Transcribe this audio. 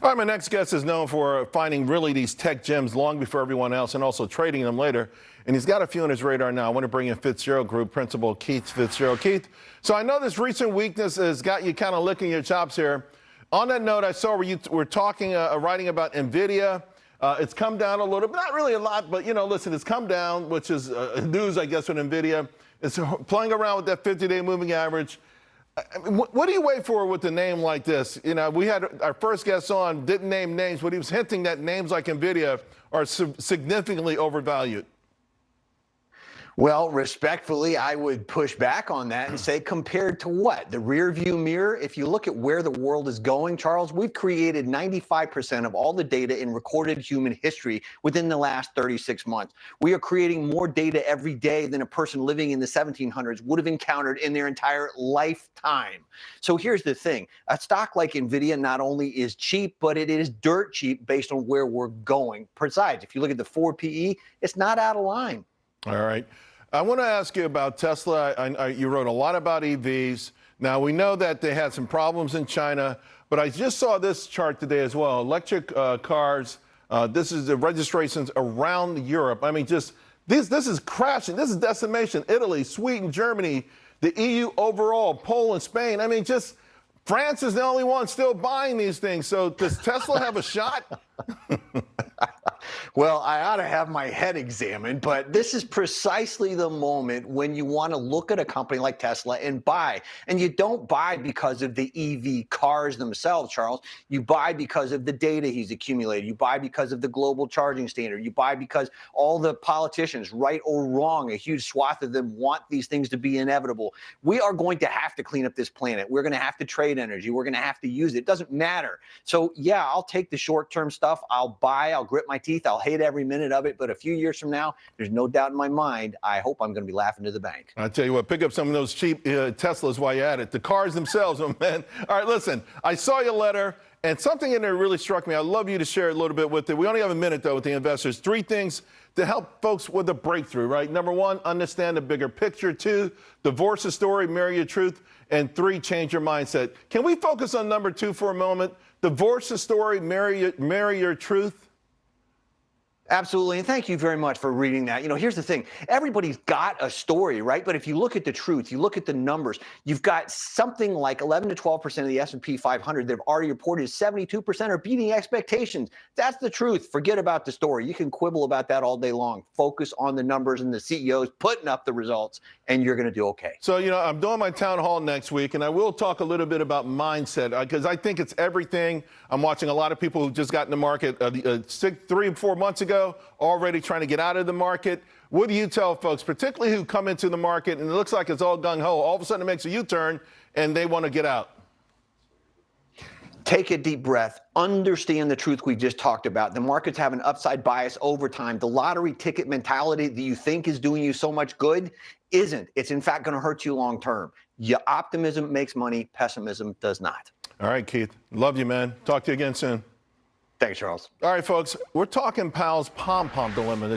All right, my next guest is known for finding really these tech gems long before everyone else and also trading them later. And he's got a few on his radar now. I want to bring in Fitz-Gerald Group Principal Keith Fitz-Gerald. Keith, so I know this recent weakness has got you kind of licking your chops here. On that note, I saw where you were talking, writing about NVIDIA. It's come down a little, but not really a lot. But, you know, listen, it's come down, which is news, I guess, with NVIDIA. It's playing around with that 50-day moving average. What do you wait for with a name like this? You know, we had our first guest on, didn't name names, but he was hinting that names like NVIDIA are significantly overvalued. Well, respectfully, I would push back on that and say, compared to what? The rear view mirror? If you look at where the world is going, Charles, we've created 95% of all the data in recorded human history within the last 36 months. We are creating more data every day than a person living in the 1700s would have encountered in their entire lifetime. So here's the thing. A stock like NVIDIA not only is cheap, but it is dirt cheap based on where we're going. Besides, if you look at the forward PE, it's not out of line. All right. I want to ask you about Tesla. You wrote a lot about EVs. Now, we know that they had some problems in China, but I just saw this chart today as well. Electric cars, this is the registrations around Europe. I mean, just this is crashing. This is decimation. Italy, Sweden, Germany, the EU overall, Poland, Spain. I mean, just France is the only one still buying these things. So does Tesla have a shot? Well, I ought to have my head examined, but this is precisely the moment when you want to look at a company like Tesla and buy. And you don't buy because of the EV cars themselves, Charles. You buy because of the data he's accumulated. You buy because of the global charging standard. You buy because all the politicians, right or wrong, a huge swath of them want these things to be inevitable. We are going to have to clean up this planet. We're going to have to trade energy. We're going to have to use it. It doesn't matter. So, yeah, I'll take the short-term stuff. I'll buy. I'll grit my teeth. I'll hate every minute of it, but a few years from now, there's no doubt in my mind, I hope I'm going to be laughing to the bank. I tell you what, pick up some of those cheap Teslas while you're at it. The cars themselves, oh man. All right, listen, I saw your letter, and something in there really struck me. I'd love you to share a little bit with it. We only have a minute, though, with the investors. 3 things to help folks with a breakthrough, right? Number 1, understand the bigger picture. 2, divorce the story, marry your truth. And 3, change your mindset. Can we focus on number 2 for a moment? Divorce the story, marry your truth. Absolutely, and thank you very much for reading that. You know, here's the thing. Everybody's got a story, right? But if you look at the truth, you look at the numbers, you've got something like 11 to 12% of the S&P 500 that have already reported 72% are beating expectations. That's the truth. Forget about the story. You can quibble about that all day long. Focus on the numbers and the CEOs putting up the results, and you're going to do okay. So, you know, I'm doing my town hall next week, and I will talk a little bit about mindset because I think it's everything. I'm watching a lot of people who just got in the market 3 or 4 months ago, already trying to get out of the market. What do you tell folks, particularly who come into the market and it looks like it's all gung-ho, all of a sudden it makes a U-turn and they want to get out? Take a deep breath. Understand the truth we just talked about. The markets have an upside bias over time. The lottery ticket mentality that you think is doing you so much good isn't. It's in fact going to hurt you long term. Your optimism makes money. Pessimism does not. All right, Keith. Love you, man. Talk to you again soon. Thanks, Charles. All right, folks. We're talking Powell's pom-pom dilemma.